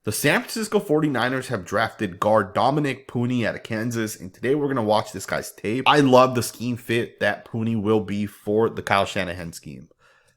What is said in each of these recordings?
The San Francisco 49ers have drafted guard Dominick Puni out of Kansas, and today we're going to watch this guy's tape. I love the scheme fit that Puni will be for the Kyle Shanahan scheme.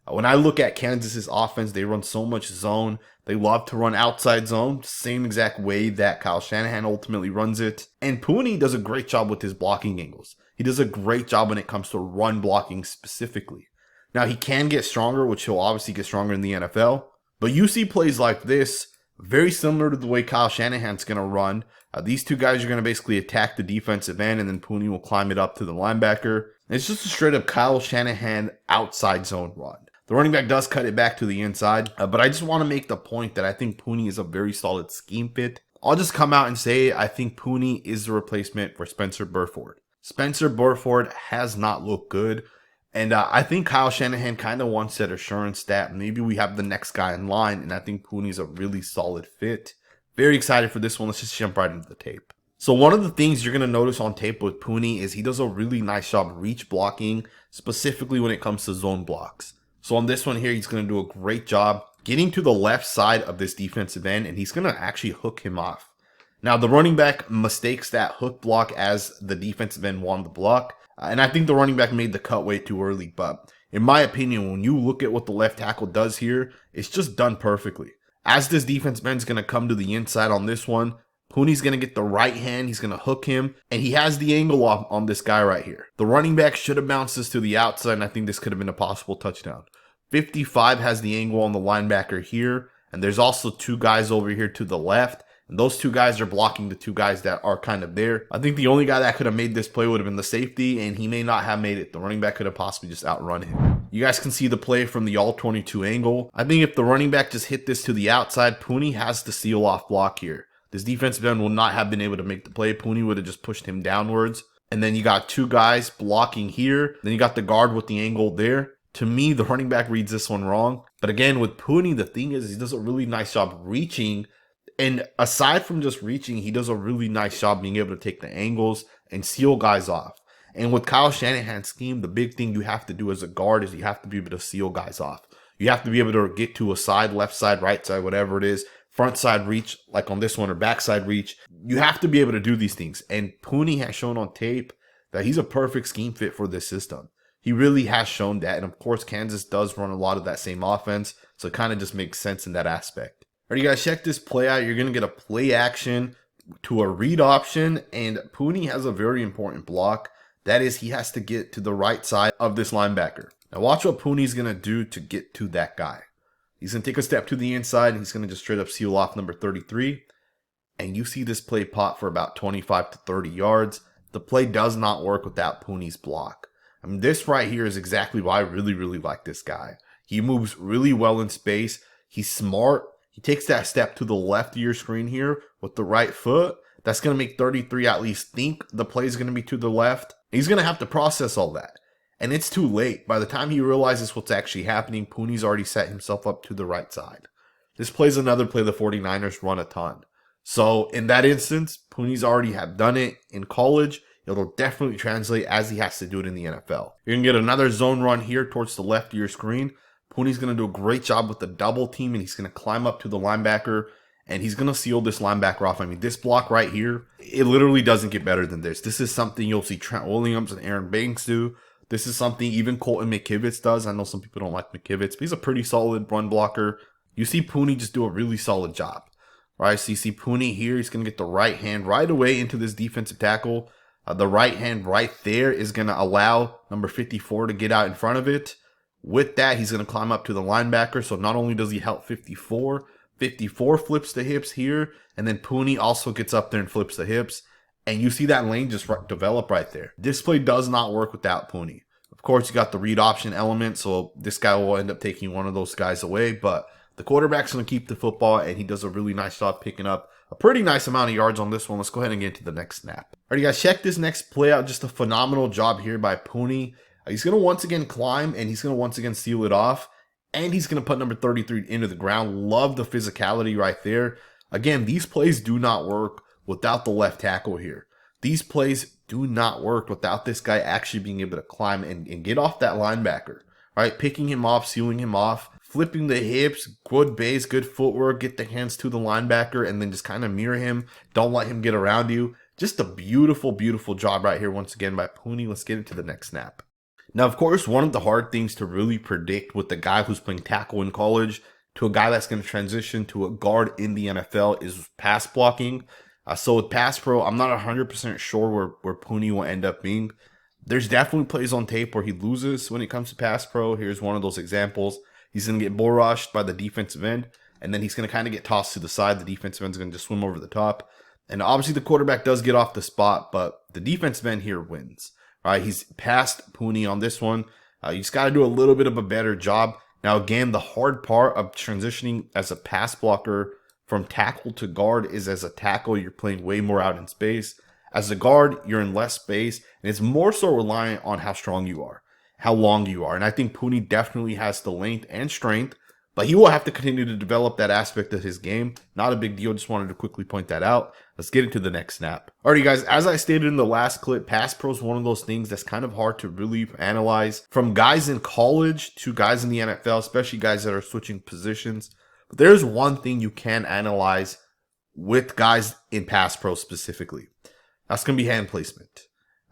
When I look at Kansas's offense, they run so much zone. They love to run outside zone, same exact way that Kyle Shanahan ultimately runs it. And Puni does a great job with his blocking angles. He does a great job when it comes to run blocking specifically. Now, he can get stronger, which he'll obviously get stronger in the NFL. But you see plays like this, very similar to the way Kyle Shanahan's going to run. These two guys are going to basically attack the defensive end, and then Puni will climb it up to the linebacker. And it's just a straight up Kyle Shanahan outside zone run. The running back does cut it back to the inside, but I just want to make the point that I think Puni is a very solid scheme fit. I'll just come out and say I think Puni is the replacement for Spencer Burford. Spencer Burford has not looked good. And I think Kyle Shanahan kind of wants that assurance that maybe we have the next guy in line. And I think Puni's a really solid fit. Very excited for this one. Let's just jump right into the tape. So one of the things you're going to notice on tape with Puni is he does a really nice job reach blocking, specifically when it comes to zone blocks. So on this one here, he's going to do a great job getting to the left side of this defensive end. And he's going to actually hook him off. Now the running back mistakes that hook block as the defensive end wanted to block. And I think the running back made the cut way too early. But in my opinion, when you look at what the left tackle does here, it's just done perfectly. As this defensive end is going to come to the inside on this one, Puni's going to get the right hand. He's going to hook him. And he has the angle off on this guy right here. The running back should have bounced this to the outside. And I think this could have been a possible touchdown. 55 has the angle on the linebacker here. And there's also two guys over here to the left. And those two guys are blocking the two guys that are kind of there. I think the only guy that could have made this play would have been the safety, and he may not have made it. The running back could have possibly just outrun him. You guys can see the play from the all-22 angle. I think if the running back just hit this to the outside, Puni has the seal-off block here. This defensive end will not have been able to make the play. Puni would have just pushed him downwards. And then you got two guys blocking here. Then you got the guard with the angle there. To me, the running back reads this one wrong. But again, with Puni, the thing is he does a really nice job reaching. And aside from just reaching, he does a really nice job being able to take the angles and seal guys off. And with Kyle Shanahan's scheme, the big thing you have to do as a guard is you have to be able to seal guys off. You have to be able to get to a side, left side, right side, whatever it is, front side reach, like on this one, or backside reach. You have to be able to do these things. And Puni has shown on tape that he's a perfect scheme fit for this system. He really has shown that. And of course, Kansas does run a lot of that same offense. So it kind of just makes sense in that aspect. Alright, you guys, check this play out. You're going to get a play action to a read option, and Puni has a very important block. That is, he has to get to the right side of this linebacker. Now watch what Puni's going to do to get to that guy. He's going to take a step to the inside, and he's going to just straight up seal off number 33. And you see this play pop for about 25 to 30 yards. The play does not work without Puni's block. I mean, this right here is exactly why I really, really like this guy. He moves really well in space. He's smart. He takes that step to the left of your screen here with the right foot. That's going to make 33 at least think the play is going to be to the left. He's going to have to process all that. And it's too late. By the time he realizes what's actually happening, Puni's already set himself up to the right side. This play is another play the 49ers run a ton. So in that instance, Puni's already have done it in college. It'll definitely translate as he has to do it in the NFL. You're going to get another zone run here towards the left of your screen. Puni's going to do a great job with the double team, and he's going to climb up to the linebacker, and he's going to seal this linebacker off. I mean, this block right here, it literally doesn't get better than this. This is something you'll see Trent Williams and Aaron Banks do. This is something even Colton McKivitz does. I know some people don't like McKivitz, but he's a pretty solid run blocker. You see Puni just do a really solid job, right? So you see Puni here. He's going to get the right hand right away into this defensive tackle. The right hand right there is going to allow number 54 to get out in front of it. With that, he's going to climb up to the linebacker. So not only does he help 54, 54 flips the hips here, and then Puni also gets up there and flips the hips. And you see that lane just develop right there. This play does not work without Puni. Of course, you got the read option element, so this guy will end up taking one of those guys away. But the quarterback's going to keep the football, and he does a really nice job picking up a pretty nice amount of yards on this one. Let's go ahead and get into the next snap. All right, you guys, check this next play out. Just a phenomenal job here by Puni. He's going to once again climb, and he's going to once again seal it off. And he's going to put number 33 into the ground. Love the physicality right there. Again, these plays do not work without the left tackle here. These plays do not work without this guy actually being able to climb and get off that linebacker, right? Picking him off, sealing him off, flipping the hips, good base, good footwork, get the hands to the linebacker, and then just kind of mirror him. Don't let him get around you. Just a beautiful, beautiful job right here once again by Puni. Let's get into the next snap. Now, of course, one of the hard things to really predict with the guy who's playing tackle in college to a guy that's going to transition to a guard in the NFL is pass blocking. So with pass pro, I'm not 100% sure where Puni will end up being. There's definitely plays on tape where he loses when it comes to pass pro. Here's one of those examples. He's going to get bull rushed by the defensive end, and then he's going to kind of get tossed to the side. The defensive end's going to just swim over the top. And obviously the quarterback does get off the spot, but the defensive end here wins. Right? He's passed Puni on this one. You just got to do a little bit of a better job. Now, again, the hard part of transitioning as a pass blocker from tackle to guard is as a tackle, you're playing way more out in space. As a guard, you're in less space, and it's more so reliant on how strong you are, how long you are. And I think Puni definitely has the length and strength, but he will have to continue to develop that aspect of his game. Not a big deal. Just wanted to quickly point that out. Let's get into the next snap. Alrighty, guys, as I stated in the last clip, pass pro is one of those things that's kind of hard to really analyze from guys in college to guys in the NFL, especially guys that are switching positions. But there's one thing you can analyze with guys in pass pro specifically. That's going to be hand placement.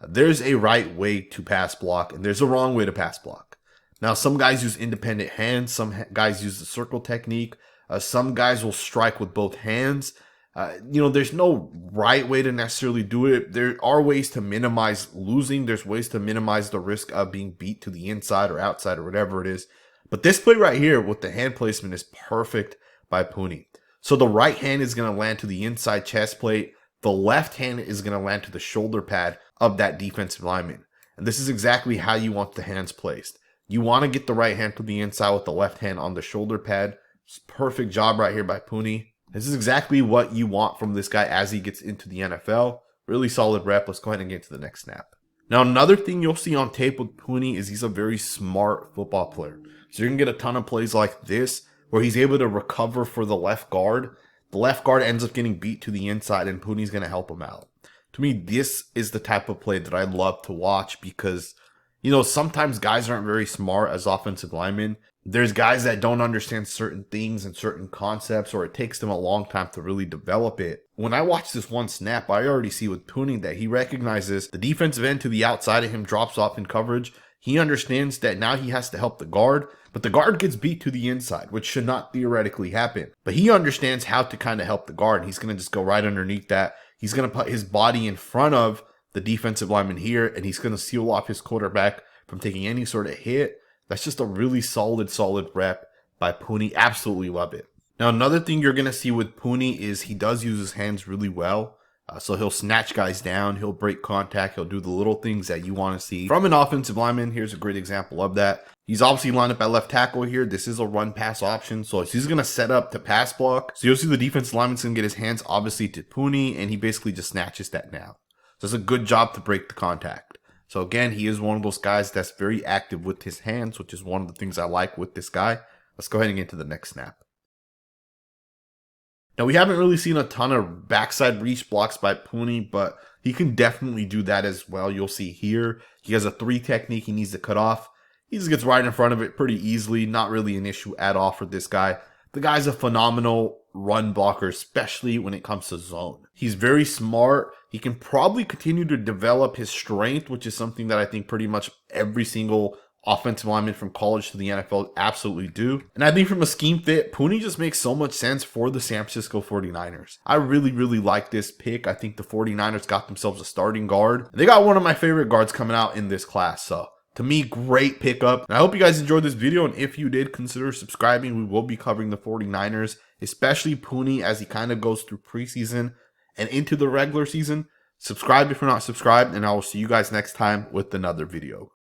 There's a right way to pass block, and there's a wrong way to pass block. Now, some guys use independent hands. Some guys use the circle technique. Some guys will strike with both hands. There's no right way to necessarily do it. There are ways to minimize losing. There's ways to minimize the risk of being beat to the inside or outside or whatever it is. But this play right here with the hand placement is perfect by Puni. So the right hand is going to land to the inside chest plate. The left hand is going to land to the shoulder pad of that defensive lineman. And this is exactly how you want the hands placed. You want to get the right hand to the inside with the left hand on the shoulder pad. It's a perfect job right here by Puni. This is exactly what you want from this guy as he gets into the NFL. Really solid rep. Let's go ahead and get to the next snap. Now, another thing you'll see on tape with Puni is he's a very smart football player. So you're going to get a ton of plays like this where he's able to recover for the left guard. The left guard ends up getting beat to the inside, and Puni's going to help him out. To me, this is the type of play that I love to watch because, sometimes guys aren't very smart as offensive linemen. There's guys that don't understand certain things and certain concepts, or it takes them a long time to really develop it. When I watch this one snap, I already see with Puni that he recognizes the defensive end to the outside of him drops off in coverage. He understands that now he has to help the guard, but the guard gets beat to the inside, which should not theoretically happen. But he understands how to kind of help the guard. He's going to just go right underneath that. He's going to put his body in front of the defensive lineman here, and he's going to seal off his quarterback from taking any sort of hit. That's just a really solid rep by Puni. Absolutely love it. Now, another thing you're going to see with Puni is he does use his hands really well. So he'll snatch guys down, he'll break contact, he'll do the little things that you want to see from an offensive lineman. Here's a great example of that. He's obviously lined up at left tackle here. This is a run pass option, so he's going to set up to pass block. So you'll see the defensive lineman's going to get his hands obviously to Puni, and he basically just snatches that down. So it's a good job to break the contact. So again, he is one of those guys that's very active with his hands, which is one of the things I like with this guy. Let's go ahead and get to the next snap. Now, we haven't really seen a ton of backside reach blocks by Puni, but he can definitely do that as well. You'll see here, he has a 3 technique he needs to cut off. He just gets right in front of it pretty easily. Not really an issue at all for this guy. The guy's a phenomenal run blocker, especially when it comes to zone. He's very smart. He can probably continue to develop his strength, which is something that I think pretty much every single offensive lineman from college to the NFL absolutely do. And I think from a scheme fit, Puni just makes so much sense for the San Francisco 49ers. I really like this pick. I think the 49ers got themselves a starting guard. They got one of my favorite guards coming out in this class. So to me, great pickup. And I hope you guys enjoyed this video. And if you did, consider subscribing. We will be covering the 49ers, especially Puni as he kind of goes through preseason and into the regular season. Subscribe if you're not subscribed, and I will see you guys next time with another video.